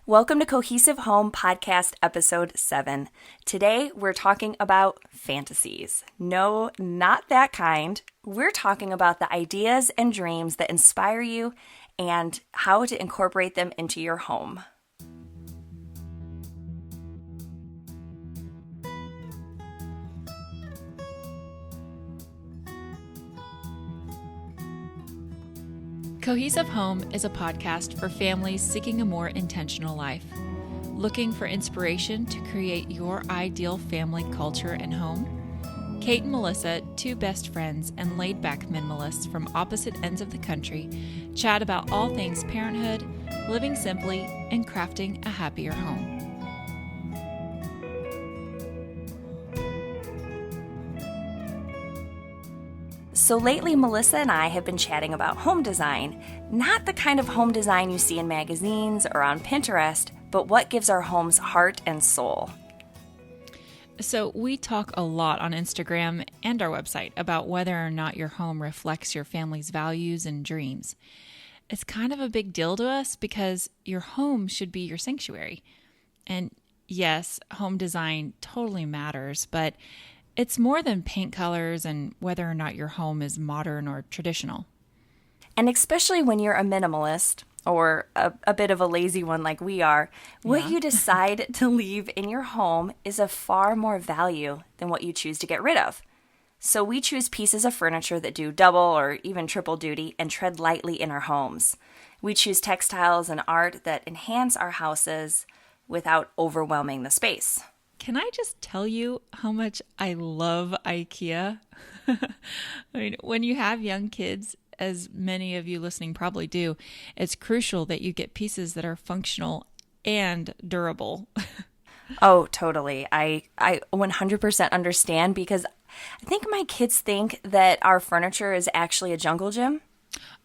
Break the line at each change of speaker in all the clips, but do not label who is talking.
Welcome to Cohesive Home Podcast Episode 7. Today, we're talking about fantasies. No, not that kind. We're talking about the ideas and dreams that inspire you and how to incorporate them into your home.
Cohesive Home is a podcast for families seeking a more intentional life. Looking for inspiration to create your ideal family culture and home? Kate and Melissa, two best friends and laid-back minimalists from opposite ends of the country, chat about all things parenthood, living simply, and crafting a happier home.
So lately, Melissa and I have been chatting about home design. Not the kind of home design you see in magazines or on Pinterest, but what gives our homes heart and soul.
So we talk a lot on Instagram and our website about whether or not your home reflects your family's values and dreams. It's kind of a big deal to us because your home should be your sanctuary. And yes, home design totally matters, but it's more than paint colors and whether or not your home is modern or traditional.
And especially when you're a minimalist or a bit of a lazy one like we are, what you decide to leave in your home is of far more value than what you choose to get rid of. So we choose pieces of furniture that do double or even triple duty and tread lightly in our homes. We choose textiles and art that enhance our houses without overwhelming the space.
Can I just tell you how much I love IKEA? I mean, when you have young kids, as many of you listening probably do, it's crucial that you get pieces that are functional and durable.
Oh, totally. I 100% understand because I think my kids think that our furniture is actually a jungle gym.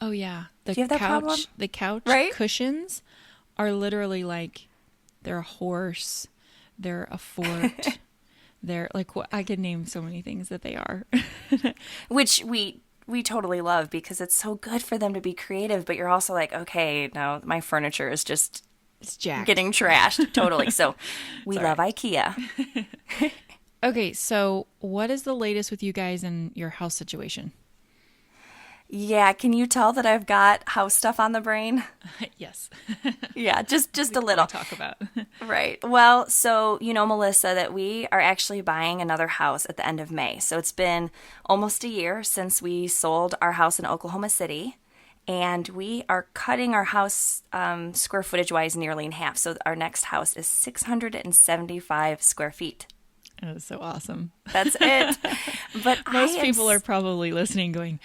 Oh, yeah.
Do you have that problem?
The couch
right?
Cushions are literally like they're a horse. They're a fort. They're like, I could name so many things that they are.
Which we totally love because it's so good for them to be creative, but you're also like, okay, no, my furniture is just
it's jacked.
Getting trashed. Totally. So we love IKEA.
Okay, so what is the latest with you guys in your house situation?
Yeah, can you tell that I've got house stuff on the brain?
Yes.
Yeah, just a little.
Talk about.
Right. Well, so you know, Melissa, that we are actually buying another house at the end of May. So it's been almost a year since we sold our house in Oklahoma City, and we are cutting our house square footage-wise nearly in half. So our next house is 675 square feet.
Oh, so awesome.
That's it. But
most people are probably listening going,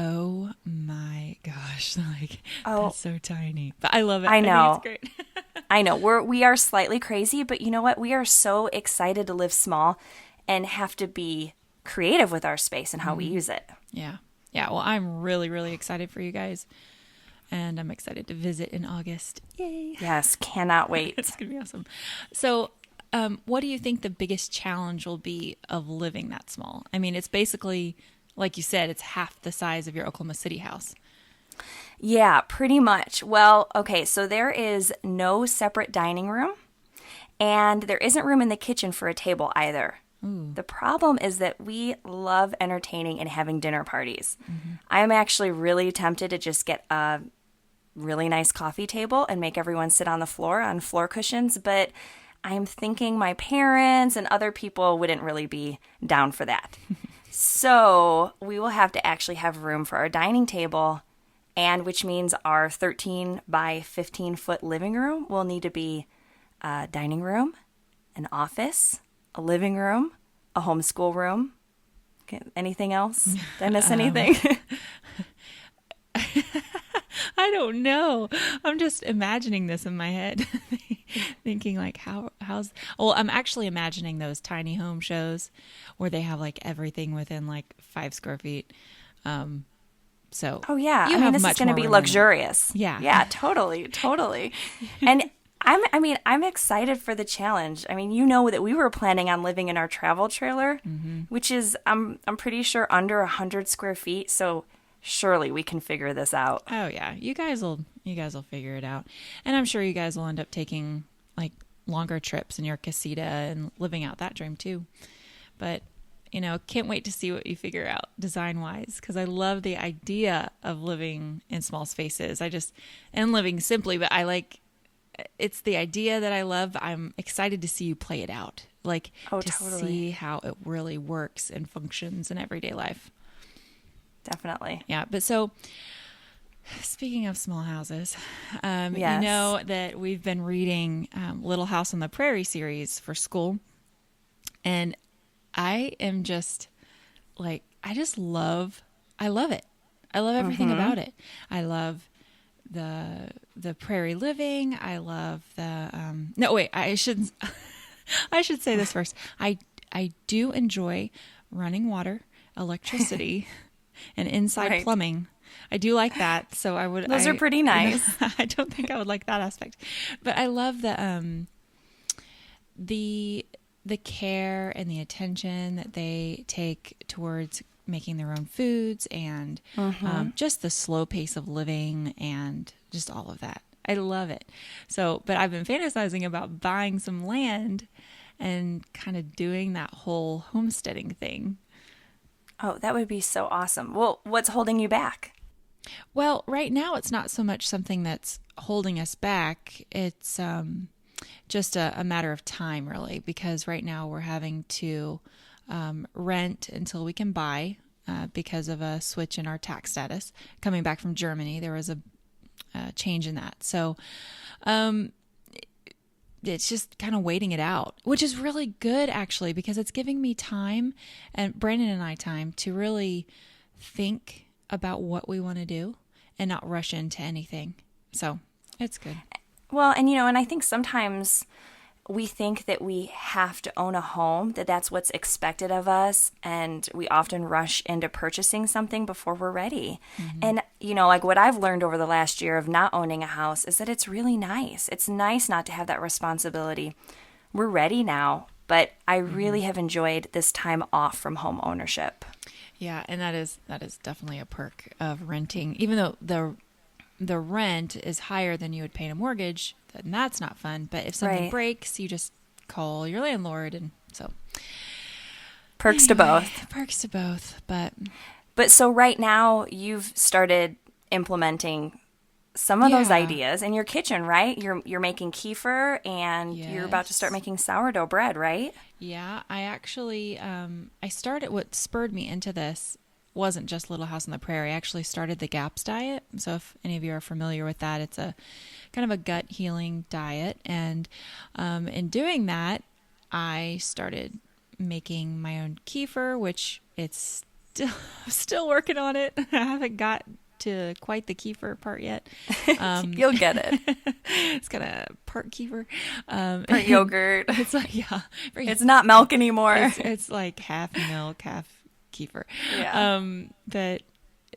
oh my gosh, like that's so tiny. But I love it.
I know.
I think it's great.
I know. We are slightly crazy, but you know what? We are so excited to live small and have to be creative with our space and how we use it.
Yeah. Yeah. Well, I'm really, really excited for you guys. And I'm excited to visit in August. Yay.
Yes. Cannot wait.
It's going to be awesome. So, what do you think the biggest challenge will be of living that small? I mean, it's basically, like you said, it's half the size of your Oklahoma City house.
Yeah, pretty much. Well, okay, so there is no separate dining room, and there isn't room in the kitchen for a table either. Ooh. The problem is that we love entertaining and having dinner parties. Mm-hmm. I am actually really tempted to just get a really nice coffee table and make everyone sit on the floor on floor cushions, but I'm thinking my parents and other people wouldn't really be down for that. So we will have to actually have room for our dining table, and which means our 13 by 15 foot living room will need to be a dining room, an office, a living room, a homeschool room. Okay, anything else? Did I miss anything?
I don't know. I'm just imagining this in my head, thinking like, well, I'm actually imagining those tiny home shows where they have like everything within like 5 square feet. So,
oh yeah, I mean, this is going to be luxurious.
Yeah.
Yeah, totally. And I'm excited for the challenge. I mean, you know that we were planning on living in our travel trailer, which is, I'm pretty sure under 100 square feet. So surely we can figure this out.
Oh yeah, you guys will You guys will figure it out. And I'm sure you guys will end up taking like longer trips in your casita and living out that dream too. But, can't wait to see what you figure out design-wise, because I love the idea of living in small spaces. And living simply, but it's the idea that I love. I'm excited to see you play it out.
Totally.
See how it really works and functions in everyday life.
Definitely.
Yeah. But so speaking of small houses,
Yes.
you know that we've been reading Little House on the Prairie series for school. And I am just I love it. I love everything about it. I love the prairie living. I love I should say this first. I do enjoy running water, electricity, and inside plumbing. I do like that. So
Those are pretty nice.
I don't think I would like that aspect, but I love the care and the attention that they take towards making their own foods and just the slow pace of living and just all of that. I love it. So, but I've been fantasizing about buying some land and kind of doing that whole homesteading thing.
Oh, that would be so awesome. Well, what's holding you back?
Well, right now it's not so much something that's holding us back. It's just a matter of time, really, because right now we're having to rent until we can buy because of a switch in our tax status. Coming back from Germany, there was a change in that. So it's just kind of waiting it out, which is really good, actually, because it's giving me time, and Brandon and I time, to really think about what we want to do and not rush into anything. So it's good.
Well, and I think sometimes we think that we have to own a home, that's what's expected of us, and we often rush into purchasing something before we're ready. And, what I've learned over the last year of not owning a house is that it's really nice. It's nice not to have that responsibility. We're ready now, but I really have enjoyed this time off from home ownership.
Yeah, and that is definitely a perk of renting, even though the rent is higher than you would pay in a mortgage, then that's not fun. But if something breaks, you just call your landlord, and so
perks to both.
Perks to both, but
so right now you've started implementing some of those ideas in your kitchen, right? You're making kefir, and you're about to start making sourdough bread, right?
Yeah, I actually I started. What spurred me into this wasn't just Little House on the Prairie. I actually started the GAPS diet. So if any of you are familiar with that, it's a kind of a gut healing diet. And in doing that, I started making my own kefir, which it's still working on it. I haven't got to quite the kefir part yet.
You'll get it.
It's kind of part kefir.
Part yogurt.
It's
it's not milk anymore.
It's like half milk, half kefir.
Yeah.
But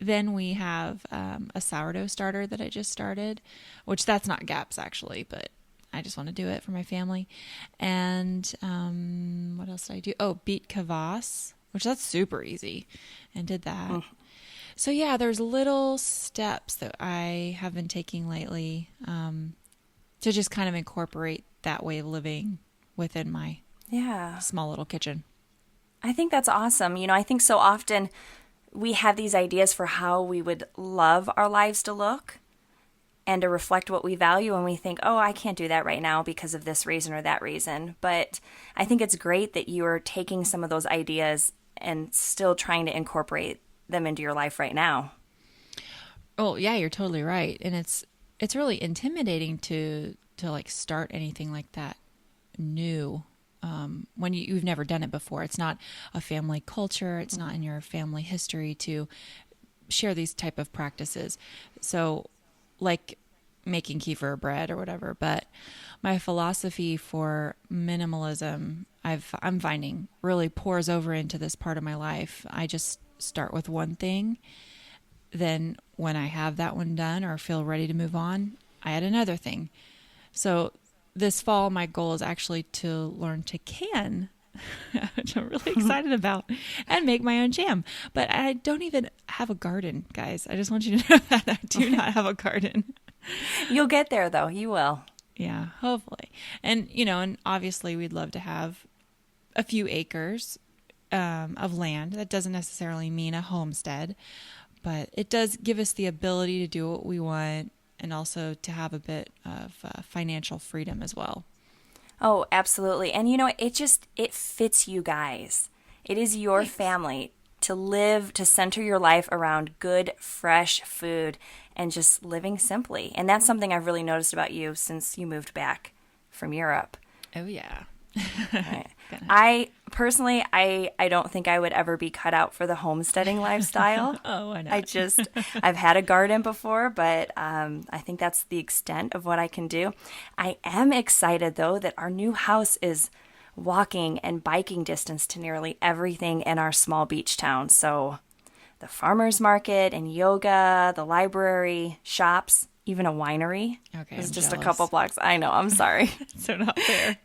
then we have a sourdough starter that I just started, which that's not GAPS actually, but I just want to do it for my family. And what else did I do? Oh, beet kvass, which that's super easy, and did that. So yeah, there's little steps that I have been taking lately to just kind of incorporate that way of living within my small little kitchen.
I think that's awesome. I think so often we have these ideas for how we would love our lives to look and to reflect what we value, and we think, oh, I can't do that right now because of this reason or that reason. But I think it's great that you're taking some of those ideas and still trying to incorporate them into your life right now.
Oh, yeah, you're totally right. And it's really intimidating to like start anything like that new. When you've never done it before. It's not a family culture. It's not in your family history to share these type of practices. So like making kefir bread or whatever. But my philosophy for minimalism, I'm finding really pours over into this part of my life. I just start with one thing. Then when I have that one done or feel ready to move on, I add another thing. So this fall, my goal is actually to learn to can, which I'm really excited about, and make my own jam. But I don't even have a garden, guys. I just want you to know that I do not have a garden.
You'll get there, though. You will.
Yeah, hopefully. And, and obviously we'd love to have a few acres of land. That doesn't necessarily mean a homestead, but it does give us the ability to do what we want and also to have a bit of financial freedom as well.
Oh, absolutely. And it fits you guys. It is your family to center your life around good, fresh food and just living simply. And that's something I've really noticed about you since you moved back from Europe.
Oh, yeah.
Right. I personally, I don't think I would ever be cut out for the homesteading lifestyle.
Oh, I know.
I've had a garden before, but I think that's the extent of what I can do. I am excited, though, that our new house is walking and biking distance to nearly everything in our small beach town. So the farmer's market and yoga, the library, shops, even a winery.
Okay,
it's
I'm
just
jealous.
A couple blocks. I know. I'm sorry.
So not fair.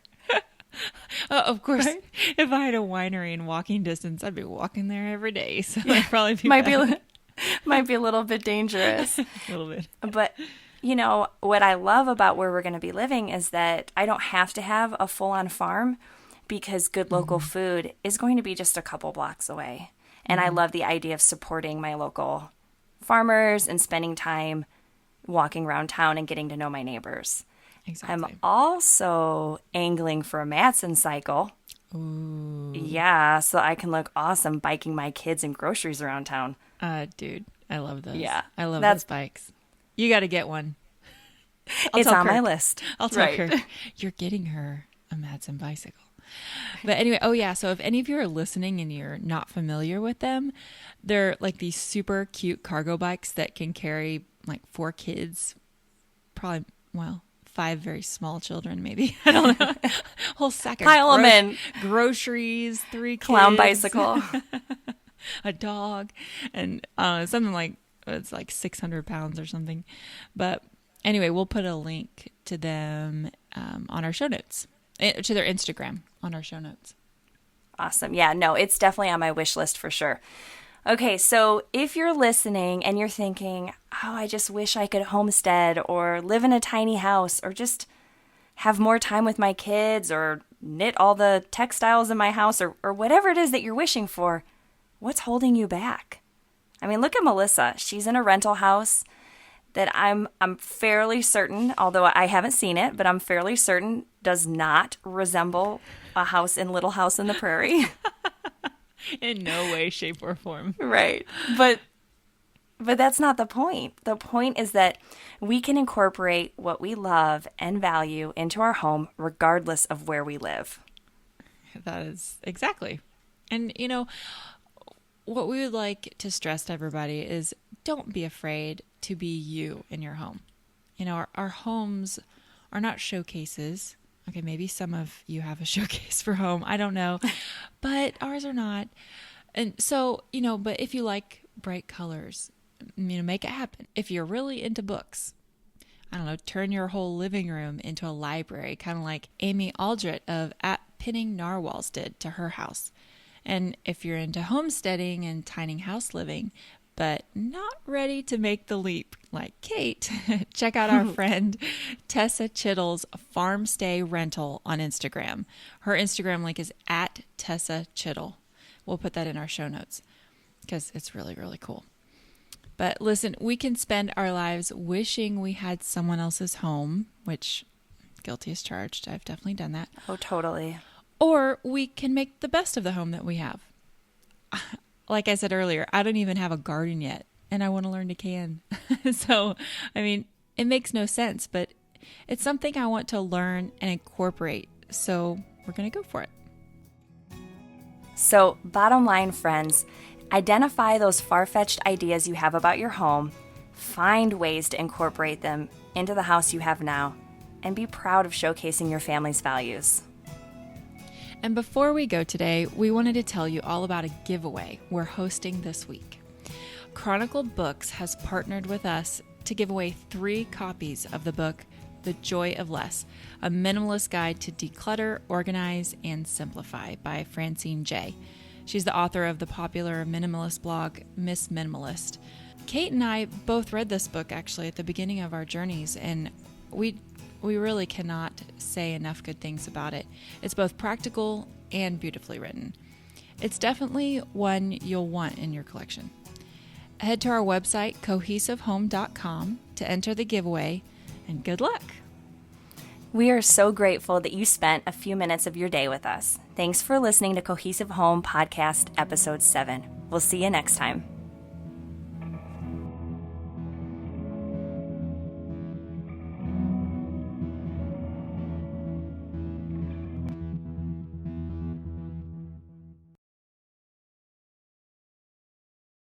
Of course, right? If I had a winery in walking distance, I'd be walking there every day. So I'd probably be
might be a little bit dangerous.
A little bit.
But what I love about where we're going to be living is that I don't have to have a full-on farm because good local food is going to be just a couple blocks away. And I love the idea of supporting my local farmers and spending time walking around town and getting to know my neighbors.
Exactly.
I'm also angling for a Madsen cycle.
Ooh.
Yeah, so I can look awesome biking my kids and groceries around town.
Dude, I love those.
Yeah.
I love those bikes. You got to get one.
It's on my list.
I'll tell her, you're getting her a Madsen bicycle. But anyway, so if any of you are listening and you're not familiar with them, they're like these super cute cargo bikes that can carry like 4 kids, probably, 5 very small children, maybe. I don't know. Whole sack of
Pile them in.
Groceries, 3 kids.
Clown bicycle.
A dog. And something like, it's like 600 pounds or something. But anyway, we'll put a link to them on our show notes. To their Instagram on our show notes.
Awesome. Yeah, no, it's definitely on my wish list for sure. Okay, so if you're listening and you're thinking, oh, I just wish I could homestead or live in a tiny house or just have more time with my kids or knit all the textiles in my house or whatever it is that you're wishing for, what's holding you back? I mean, look at Melissa. She's in a rental house that I'm fairly certain, although I haven't seen it, but I'm fairly certain does not resemble a house in Little House on the Prairie.
In no way, shape, or form.
Right. But that's not the point. The point is that we can incorporate what we love and value into our home regardless of where we live.
That is exactly. And, what we would like to stress to everybody is don't be afraid to be you in your home. Our homes are not showcases. Okay, maybe some of you have a showcase for home. I don't know. But ours are not. And so, but if you like bright colors, make it happen. If you're really into books, I don't know, turn your whole living room into a library, kind of like Amy Aldrich of At Pinning Narwhals did to her house. And if you're into homesteading and tiny house living, but not ready to make the leap like Kate, check out our friend Tessa Chittle's Farm Stay Rental on Instagram. Her Instagram link is at Tessa Chittle. We'll put that in our show notes because it's really, really cool. But listen, we can spend our lives wishing we had someone else's home, which guilty as charged. I've definitely done that.
Oh, totally.
Or we can make the best of the home that we have. Like I said earlier, I don't even have a garden yet, and I want to learn to can. So, it makes no sense, but it's something I want to learn and incorporate. So we're going to go for it.
So, bottom line, friends, identify those far-fetched ideas you have about your home, find ways to incorporate them into the house you have now, and be proud of showcasing your family's values.
And before we go today, we wanted to tell you all about a giveaway we're hosting this week. Chronicle Books has partnered with us to give away 3 copies of the book, The Joy of Less, a minimalist guide to declutter, organize, and simplify by Francine Jay. She's the author of the popular minimalist blog, Miss Minimalist. Kate and I both read this book actually at the beginning of our journeys, and we really cannot say enough good things about it. It's both practical and beautifully written. It's definitely one you'll want in your collection. Head to our website, cohesivehome.com, to enter the giveaway, and good luck.
We are so grateful that you spent a few minutes of your day with us. Thanks for listening to Cohesive Home Podcast Episode 7. We'll see you next time.